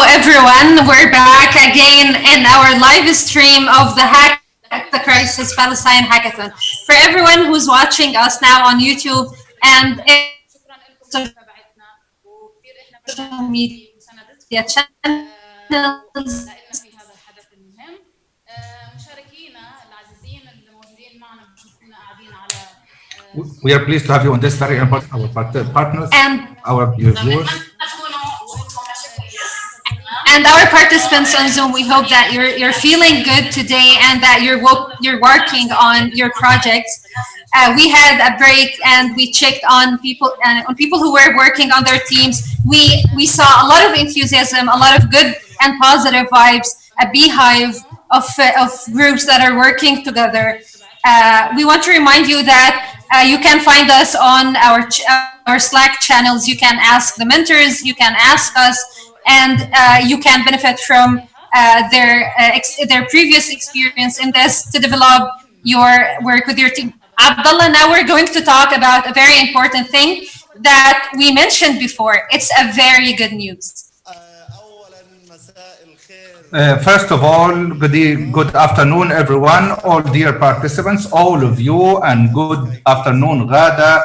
everyone. We're back again in our live stream of the Crisis Palestine Hackathon. For everyone who's watching us now on YouTube and in our social media channels, لنا في هذا الحدث المهم. مشاركينا العزيزين الموجودين معنا بشوفونا قاعدين على We are pleased to have you on this very important our partners and our viewers. our participants on Zoom. We hope that you're feeling good today and that you're working on your projects. We had a break and we checked on people who were working on their teams. We saw a lot of enthusiasm, a lot of good and positive vibes, a beehive of groups that are working together. We want to remind you that you can find us on our Slack channels. You can ask the mentors, you can ask us, and you can benefit from their previous experience in this to develop your work with your team. Abdullah, now we're going to talk about a very important thing that we mentioned before. It's a very good news. First of all, good afternoon, everyone, all dear participants, all of you, and good afternoon, Ghada.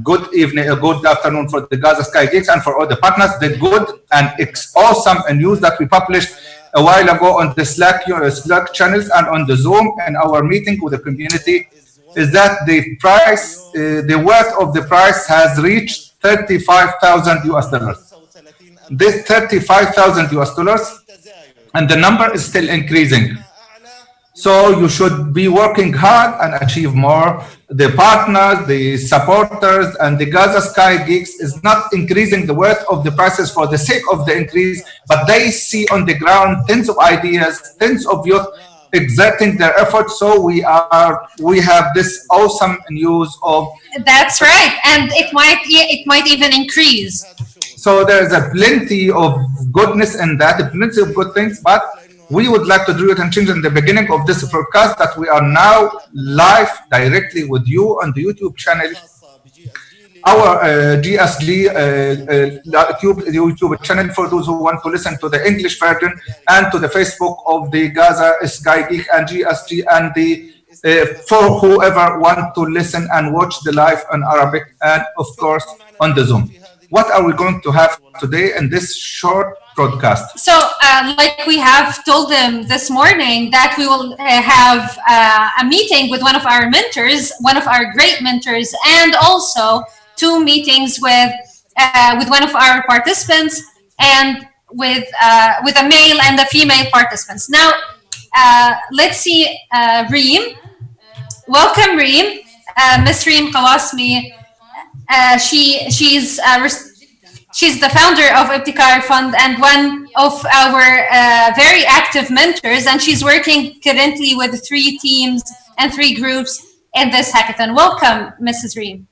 Good evening, good afternoon for the Gaza Sky Geeks and for all the partners. The good and awesome news that we published a while ago on the Slack channels and on the Zoom and our meeting with the community is that the worth of the price has reached $35,000. This $35,000, and the number is still increasing. So you should be working hard and achieve more. The partners, the supporters, and the Gaza Sky Geeks is not increasing the worth of the prices for the sake of the increase, but they see on the ground tens of ideas, tens of youth exerting their efforts. So we have this awesome news of. That's right, and it might even increase. So there is a plenty of goodness in that, plenty of good things, but we would like to draw your attention in the beginning of this broadcast that we are now live directly with you on the YouTube channel, our GSG YouTube channel for those who want to listen to the English version, and to the Facebook of the Gaza Sky Geek and GSG, and for whoever want to listen and watch the live in Arabic, and of course on the Zoom. What are we going to have today in this short broadcast? So, like we have told them this morning, that we will have a meeting with one of our mentors, one of our great mentors, and also two meetings with one of our participants, and with a male and a female participants. Now, let's see, Reem. Welcome, Reem. Miss Reem Kawasmi. She's the founder of Ibtikar Fund and one of our very active mentors, and she's working currently with 3 teams and 3 groups in this hackathon. Welcome, Mrs. Reem.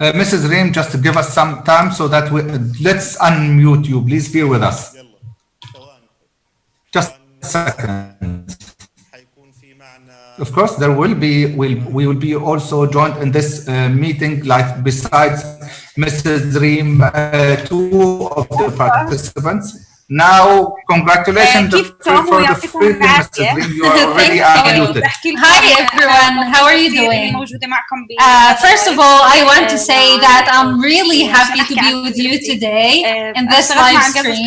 Mrs. Reem, just to give us some time so that let's unmute you. Please bear with us. Just a second. Of course, we will be also joined in this meeting, like besides Mrs. Reem, 2 of the participants. Now, congratulations for the freedom, Mrs. Reem. You are already unmuted. Hi, everyone. How are you doing? First of all, I want to say that I'm really happy to be with you today in this live stream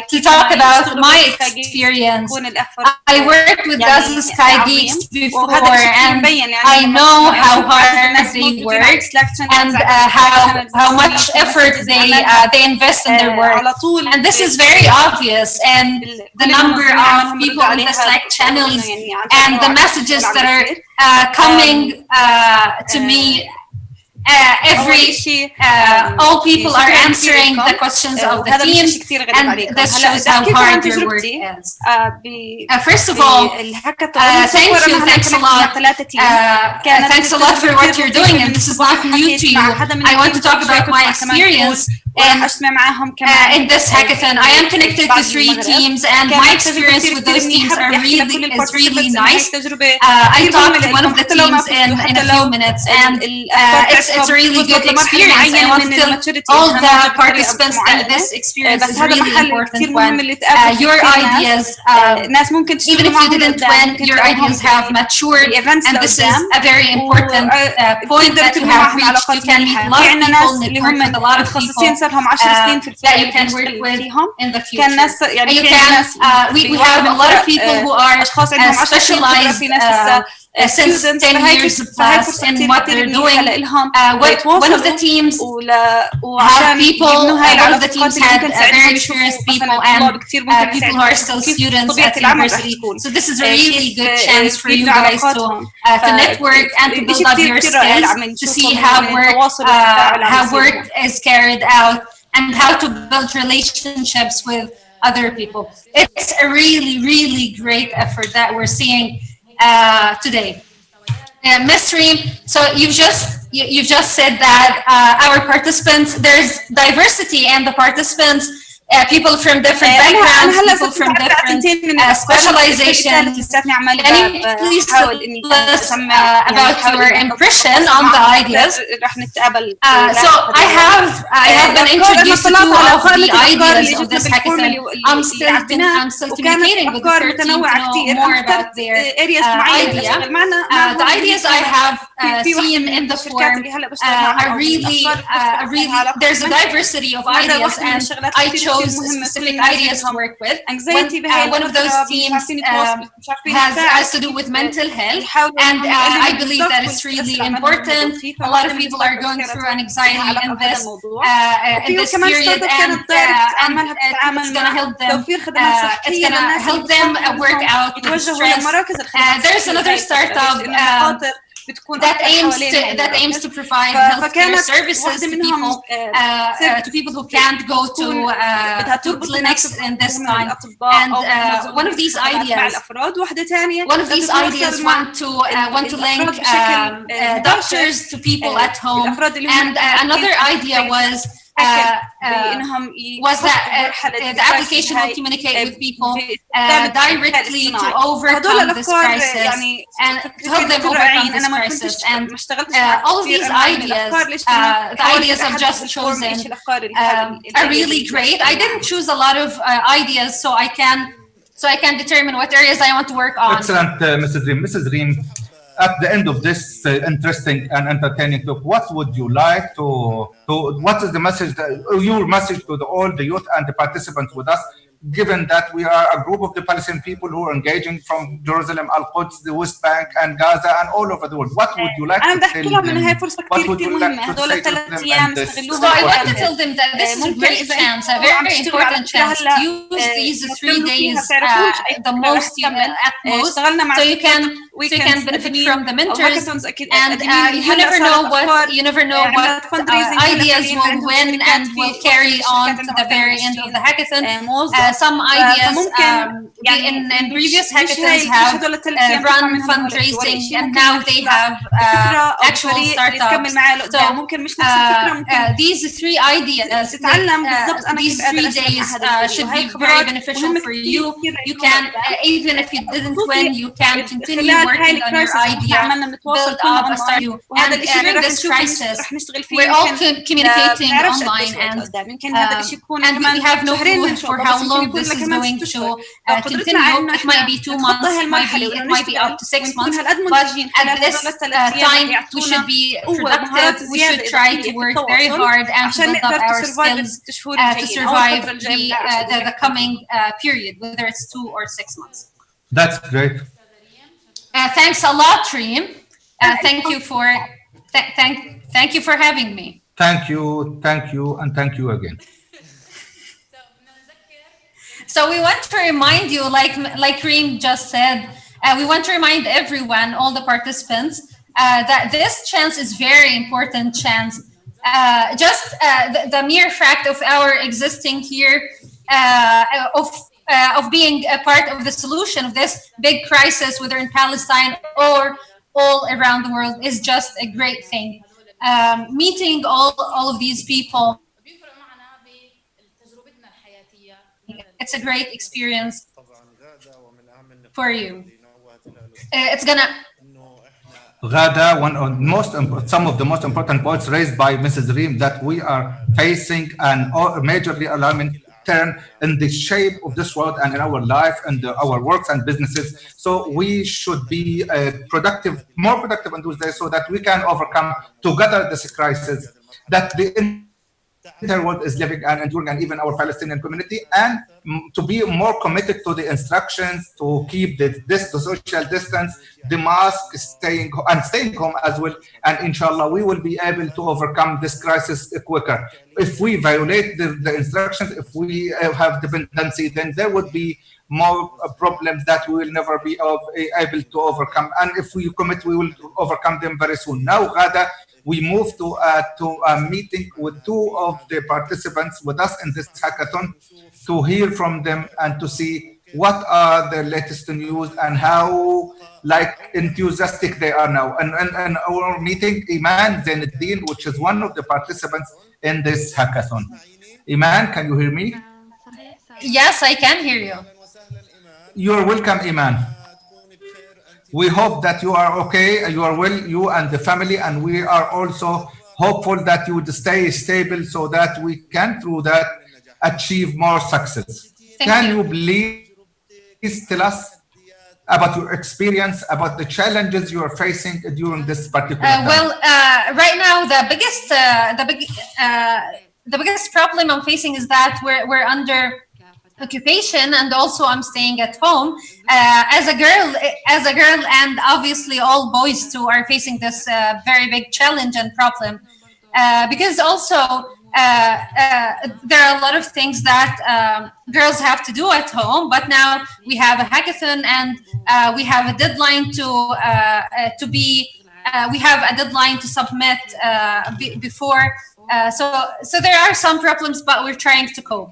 to talk about my experience. I worked with Gaza Sky Geeks before, and I know how hard they work and how much effort they invest in their work. And this is very obvious, and the number of people in the Slack channels and the messages that are coming to me all people are answering the questions of the teams, and this shows how hard your work is. First of all, thanks a lot. Thanks a lot for what you're doing, and this is not new to you. I want to talk about my experience in أسمع معاهم كمان in this hackathon. I am connected to 3 teams, and my experience with those teams is really nice. I talked to one of the teams in a few minutes, and it's a really good experience. I want to tell all the participants that this experience is a really important one. Your ideas, even if you didn't win, your ideas have matured, and this is a very important point that you have reached. You can meet a lot of people, network with a lot of people that you can work with in the future. And you can, we have a lot of people who are specialized since 10 years plus in what they're doing. One of the teams have people, one of the teams had very experienced people and people who are still students at university. So this is a really good chance for you guys to network and to build up your skills, to see how work is carried out and how to build relationships with other people. It's a really, really great effort that we're seeing today. Ms. Reem, so you've just said that our participants, there's diversity and the participants, people from different backgrounds, people from different specializations. Can you please tell us about your impression on the ideas? So I have been introduced to 2 of the ideas of this hackathon. I'm still communicating with the 13 to know more about their idea. The ideas I have seen in the form are really, there's a diversity of ideas, and I chose specific ideas to work with. One of those teams has to do with mental health, and I believe that it's really important. A lot of people are going through an anxiety in this period, and it's going to help them. It's going to help them work out with stress. There's another startup that aims to provide healthcare services to people who can't go to clinics in this time. And one of these ideas want to link doctors to people at home, and another idea was that the application will communicate with people directly to overcome this crisis and to help them overcome this crisis. And all of these ideas, the ideas I've just chosen, are really great. I didn't choose a lot of ideas, so I can determine what areas I want to work on. Excellent, Mrs. Reem. Mrs. Reem, at the end of this interesting and entertaining talk, what would you like what is the message, your message to all the youth and the participants with us, given that we are a group of the Palestinian people who are engaging from Jerusalem, Al-Quds, the West Bank, and Gaza, and all over the world? What would you like to tell them? What would you like to say to them in this? So I want to tell them that this is a great chance, a very important chance to use these 3 days the most at most, so you can benefit from the mentors, and you never know what ideas will win and will carry on to the very end of the hackathon. Some ideas in previous hackathons have run fundraising, and now they have actual startups. So these 3 ideas, these 3 days should be very beneficial for you. You can, even if you didn't win, you can continue working on your idea, build up a startup. And during this crisis, we're all communicating online, and we have no clue for how long this is going to continue. It might be 2 months, it might be up to 6 months, but at this time we should be productive. We should try to work very hard and to build up our skills to survive the coming period, whether it's 2 or 6 months. That's great. Thanks a lot, Reem. Thank you for having me. Thank you, and thank you again. So we want to remind you, like Reem just said, we want to remind everyone, all the participants, that this chance is very important chance. Just the mere fact of our existing here, of being a part of the solution of this big crisis, whether in Palestine or all around the world, is just a great thing. Meeting all of these people it's a great experience طبعا غادة، ومن أهم for النقاط you. اللي نوهت لها It's الأستاذة gonna إنه إحنا Ghada, some of the most important points raised by Mrs. Reem that we are facing an major realignment turn in the shape of this world and in our life and our works and businesses. So we should be productive, more productive in those days so that we can overcome together this crisis that the entire world is living and enduring, and even our Palestinian community, and to be more committed to the instructions to keep the social distance, the mask, staying home as well. And inshallah, we will be able to overcome this crisis quicker. If we violate the instructions, if we have dependency, then there would be more problems that we will never be able to overcome. And if we commit, we will overcome them very soon. Now, Ghada, we moved to a meeting with two of the participants with us in this hackathon to hear from them and to see what are the latest news and how like enthusiastic they are now. And our meeting, Iman Zainuddin, which is one of the participants in this hackathon. Iman, can you hear me? صحيح سامعة. yes, I can hear you. أهلا وسهلا إيمان، You're welcome, Iman. أتمنى تكوني بخير أنت We hope that you are okay, you are well, you and the family, and we are also hopeful that you would stay stable so that we can, through that, achieve more success. Thank Can you. you please tell us about your experience, about the challenges you are facing during this particular time? Right now the biggest problem I'm facing is that we're under occupation, and also I'm staying at home as a girl, and obviously all boys too are facing this very big challenge and problem, because also there are a lot of things that girls have to do at home, but now we have a hackathon, and we have a deadline to be we have a deadline to submit before, so there are some problems, but we're trying to cope.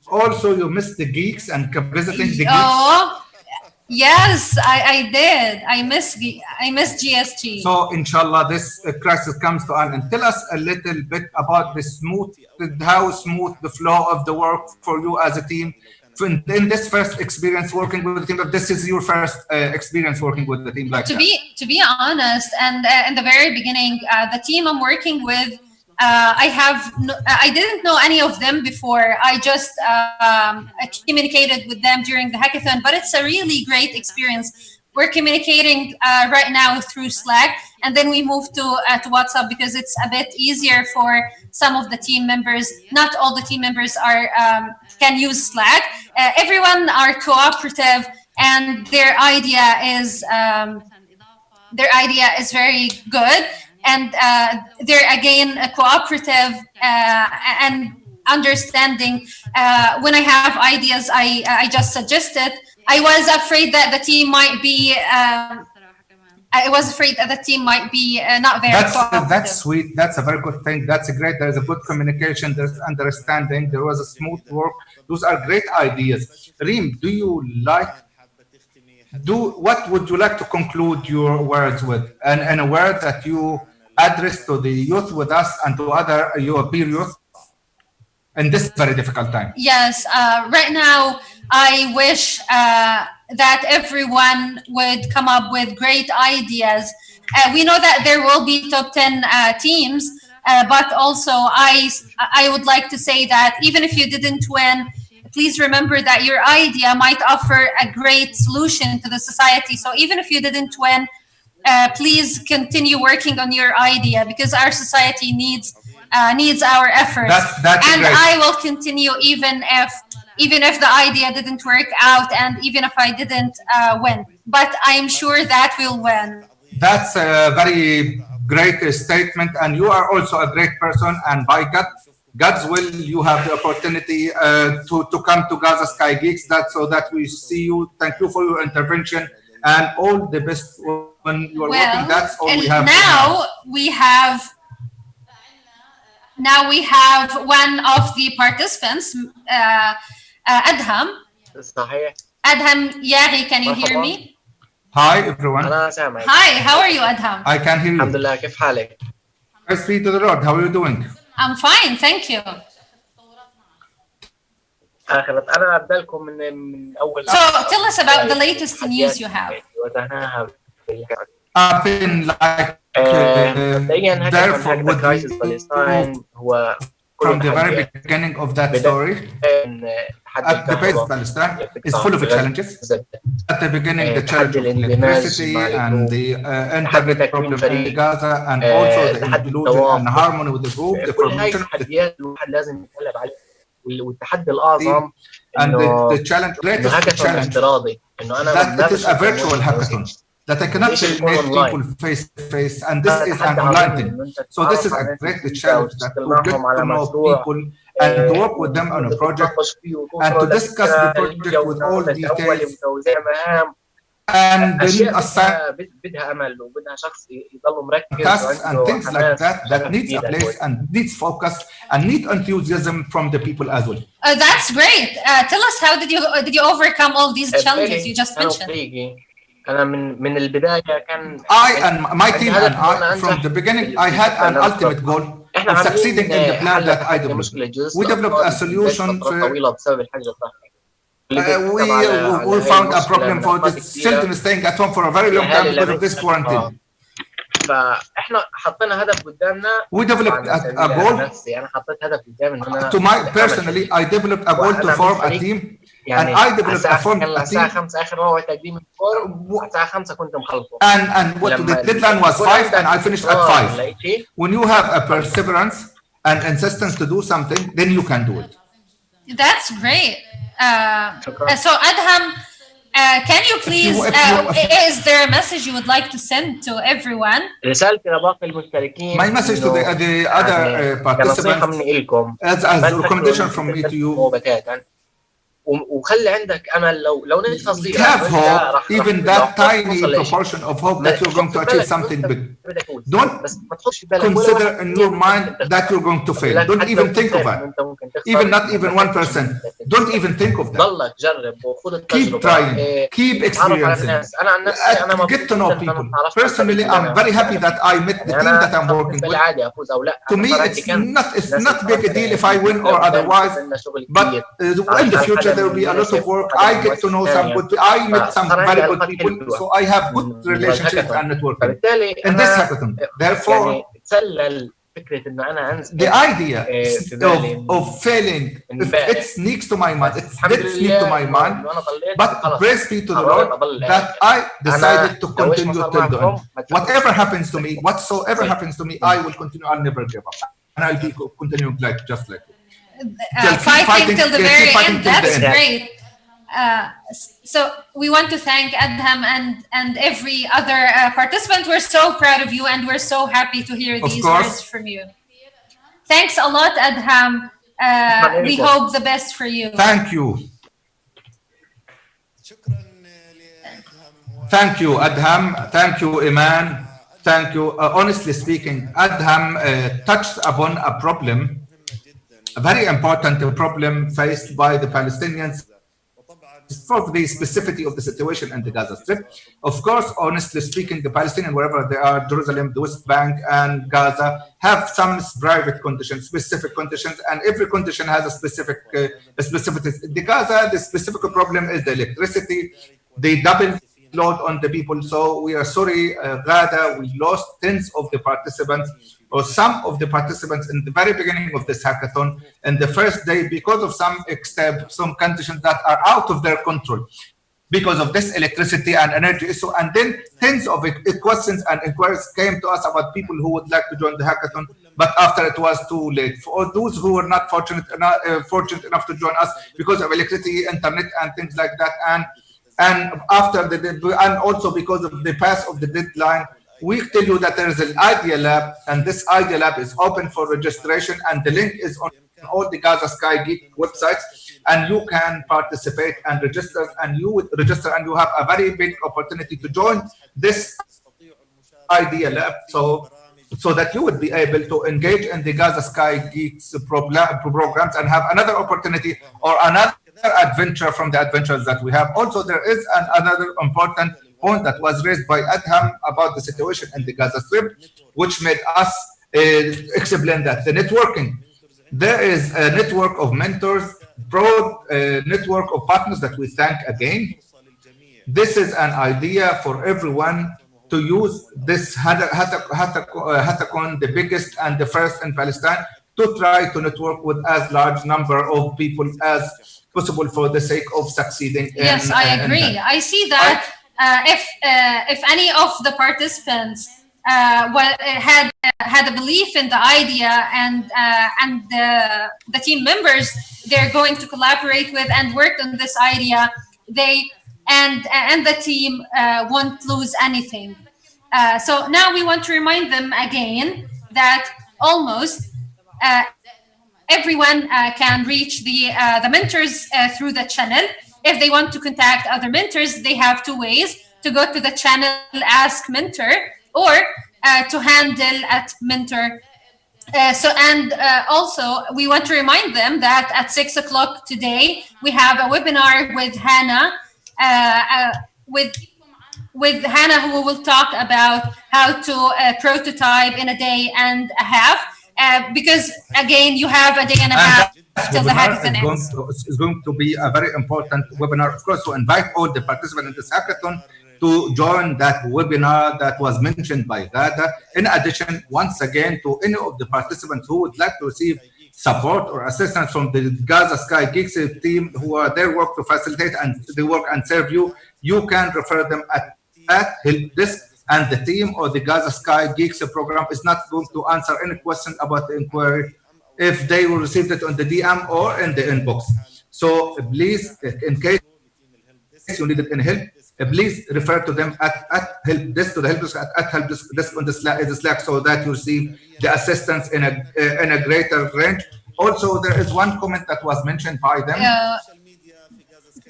Also, you missed the geeks and visiting the geeks. Oh, yes, I did. I miss GSG. So, inshallah, this crisis comes to an end. Tell us a little bit about how smooth the flow of the work for you as a team. In this first experience working with the team, if this is your first experience working with the team like to that. be to be honest, and in the very beginning, the team I'm working with, I didn't know any of them before. I just communicated with them during the hackathon, but it's a really great experience. We're communicating right now through Slack, and then we moved to WhatsApp because it's a bit easier for some of the team members. Not all the team members are can use Slack. Everyone are cooperative, and their idea is very good, and they're again cooperative and understanding. When I have ideas, I just suggest it. I was afraid that the team might be not very That's cooperative. sweet. That's a very good thing. That's a great. There's a good communication. There's understanding. There was a smooth work. Those are great ideas. Reem, do you like إيمان حابة تختمي do حديثك what would you like to conclude your words with, and a word that you address to the youth with us and to other your peer youth in this very difficult time? Yes, right now I wish that everyone would come up with great ideas. We know that there will be top 10 teams, but also I would like to say that even if you didn't win, please remember that your idea might offer a great solution to the society. So even if you didn't win, please continue working on your idea, because our society needs our efforts. That's And great. I will continue even if the idea didn't work out, and even if I didn't win. But I'm sure that we'll win. That's a very great statement, and you are also a great person. And by God's will, you have the opportunity to come to Gaza Sky Geeks. That so that we see you. Thank you for your intervention, and all the best when you are working. That's Well, all we have and for now. now we have one of the participants, Adham. صحيح. Adham Yari, can you hear مرحبا. me? Hi everyone. أنا سامعك. Hi, how are you, Adham? I can hear الحمد you. لله، كيف حالك؟ Praise be to the Lord. How are you doing? I'm fine, thank you. آخرت أنا أبدأ لكم من أول So tell us about the latest news you have. واجهناها I've been like مبدئيا there هاكاثون for هكذا with كرايسيس you فلسطين هو كله from the very تحديات beginning of that بدأ story. من تحدي At the base, الكهرباء Palestine اللي is بتقطع full of في challenges. غزة At the beginning, the challenge تحدي of الاندماج electricity مع and الجروب the تحدي internet تكوين problem in فريق Gaza, and also the تحدي inclusion and التوافق harmony with the group, the كل هاي formation of the التحديات الواحد لازم يتغلب عليها والتحدي team, الأعظم and the إنه challenge, إنه greatest هاكاثون challenge, افتراضي إنه أنا that it ما is a بشوف virtual الموجود hackathon, that I cannot ليش يكون meet people أونلاين face to face, and this is an تحدي online عظيم thing. إنه أنت So this تتعرف is a على ناس great جديدة challenge, that وتشتغل to get معهم to على know مشروع people and to work with them on a project تتناقش فيه and to وتوصلوا discuss لفكرة the اللي هي project with all ونظام أولي details, وتوزيع مهام and then أشياء assign بدها أمل وبدها شخص يضل مركز tasks and وعنده things like حماس that وشغف needs a كبير place للكل and needs focus and need enthusiasm from the people as well. That's great. Tell us, how did you overcome all these challenges you بالي just أنا mentioned? وفريقي أنا من البداية كان I and my عندي team and هدف إنه أنا I, from أنجح the beginning, في I had الفكرة an اللي أنا ultimate اخترتها goal إحنا of succeeding in the عاملين plan that I حل developed. مشكلة جزء We developed a الأطفال بتنتج solution فترات for, طويلة بسبب الحجر الصحي اللي we, بيترتب على we هاي found a المشكلة problem من for أوقات the كثيرة children staying at home for a very long time الأهالي because لم of this يتذكرها quarantine. فاحنا حطينا هدف قدامنا We developed على a سبيل goal. نفسي انا حطيت هدف قدامي ان انا To my اعمل personally, فريق I developed a goal to وانا form a بالفريق team, and يعني I developed a كان form a الساعه team. 5 اخر موعد تقديم الفورم على الساعه 5 كنت مخلصه And what the لما deadline was يكون 5 and عندك I finished at اصرار 5. لأي شيء When you have a perseverance and insistence to do something, then you can do it. That's great. شكرا So Adham, can you please, is there a message you would like to send to everyone? رسالتي لباقي المشتركين My message to انه the other كنصيحه participants, مني لكم as ما a تفكروا recommendation انكم from me to تنتهوا you, بتاتا وخلي عندك امل لو نسبه صغيره have انه انت hope, راح even that tiny توصل لشيء proportion of hope ما that you're going تحط to في achieve بالك انه something انت big. بدك توصل Don't بس ما تحطش في بالك ولا consider in 1% your انك mind ممكن that تخسر you're going to بقول fail. لك Don't حتى even لو think of كنت it. انه انت ممكن Even تخسر not ما even تفكرش 1%. انك انت Don't تخسر even think of that. ضلك جرب وخذ Keep التجربه trying, keep اتعرف على experiencing, الناس انا عن نفسي انا get مبسوط to know جدا ان انا people. تعرفت على الفريق Personally, اللي I'm very happy انا that فيه I met the يعني team that انا I'm صار working بالنسبه لي with. عادي افوز او لا To انا me, صار عندي it's كنز it's الناس اللي not big a اتعرفت deal عليها if I win اللي or قدام otherwise. عندنا شغل But كبير in تعرفت the على future, حدا there will من be a lot of مؤسسه work. وحدا I من get to مؤسسه know some ثانيه good, I met some فصار very عندي good علاقات people. حلوه So I have good من relationships الهاكاثون and networking فبالتالي in this انا hackathon. Therefore, يعني تسلل فكره انه انا the انسحب idea في بالي of failing, if it امبارح sneaks to my mind, it بس الحمد did sneak to لله my انه mind. انا ضليت But وخلص praise be to the Lord قررت اضل that للاخر I انا decided to لو ايش ما continue صار till the end. معكم ما تفكروش Whatever انكم happens to me, تنسحبوا whatsoever زي happens to me, I will continue. I'll never give up, and I'll be continuing like just like you. Fighting till the very keep fighting end. till the That's end. great. So we want to thank Adham and every other participant. We're so proud of you, and we're so happy to hear Of these course. words from you. Thanks a lot, Adham. We لكم hope the best for you. Thank you. شكرا لأدهم Thank you, Adham. Thank you, Iman. Thank you. Honestly speaking, Adham touched upon a problem, مهمة جدا a very important problem faced by the Palestinians وطبعا for the specificity of the situation in the Gaza Strip. Of course, honestly speaking, the Palestinians, wherever they are, Jerusalem, the West Bank, and Gaza, have some private conditions, specific conditions, and every condition has a specific. The Gaza, the specific problem is the electricity, the double load on the people. So we are sorry, Gaza, we lost tens of the participants, or some of the participants in the very beginning of this hackathon, and the first day, because of some conditions that are out of their control, because of this electricity and energy issue. And then tens of questions and inquiries came to us about people who would like to join the hackathon, but after it was too late. For those who were not fortunate enough to join us because of electricity, internet, and things like that, and after and also because of the pass of the deadline, we tell you that there is an Idea Lab, and this Idea Lab is open for registration, and the link is on all the Gaza Sky Geek websites, and you can participate and register, and you would register, and you have a very big opportunity to join this Idea Lab, so that you would be able to engage in the Gaza Sky Geeks programs and have another opportunity or another adventure from the adventures that we have. Also, there is another important point that was raised by Adham about the situation in the Gaza Strip, which made us explain that the networking. There is a network of mentors broad network of partners that we thank again. This is an idea for everyone to use this hackathon, the biggest and the first in Palestine, to try to network with as large number of people as possible for the sake of succeeding Yes, I in agree. that. I see I, that if any of the participants had a belief in the idea and the team members they're going to collaborate with and work on this idea, they and the team won't lose anything. So now we want to remind them again that almost everyone can reach the mentors through the channel. If they want to contact other mentors, they have two ways: to go to the channel Ask Mentor, or to handle at Mentor. Also, we want to remind them that at 6 o'clock today we have a webinar with Hannah, uh, uh, with Hannah, who will talk about how to prototype in a day and a half. Because again, you have a day and a and half that till the webinar hackathon ends. is going to be a very important webinar. Of course, to invite all the participants in this hackathon to join that webinar that was mentioned by Gada. In addition, once again, to any of the participants who would like to receive support or assistance from the Gaza Sky Geeks team who are their work to facilitate and the work and serve you, you can refer them at help desk, and the team or the Gaza Sky Geeks program is not going to answer any question about the inquiry if they will receive it on the DM or in the inbox. So please, in case you need it in help, please refer to them at help desk, to the help desk at help desk on the Slack, so that you receive the assistance in a greater range. Also, there is one comment that was mentioned by them.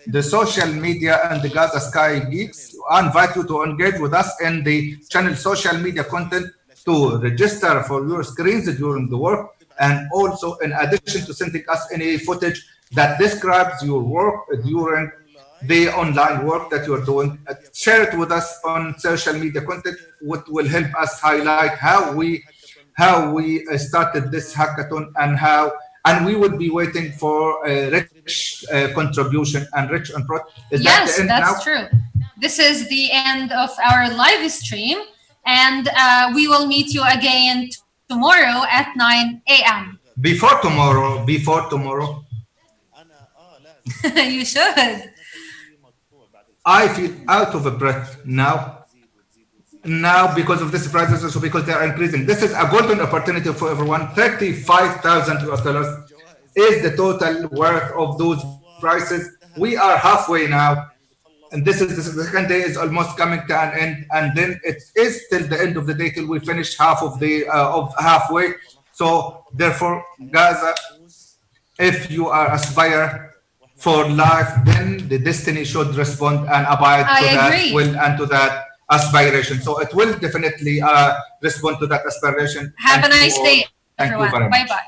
The social media and the Gaza Sky Geeks. I invite you to engage with us in the channel social media content, to register for your screens during the work, and also in addition to sending us any footage that describes your work during the online work that you're doing, share it with us on social media content, what will help us highlight how we started this hackathon, and we would be waiting for a rich contribution and rich input. Is that Yes, the end that's now? true. This is the end of our live stream, and we will meet you again tomorrow at 9 a.m. Before tomorrow, You should. I feel out of breath now. Now, because of this prices, also because they are increasing. This is a golden opportunity for everyone. 35,000 US dollars is the total worth of those prices. We are halfway now, and this is the second day is almost coming to an end, and then it is till the end of the day till we finish half of the of halfway. So therefore, Gaza, if you are aspire for life, then the destiny should respond and abide I to that agree. will and to that aspiration. So it will definitely respond to that aspiration. Have a Thank you nice all. day, Thank you everyone. very Bye much. bye.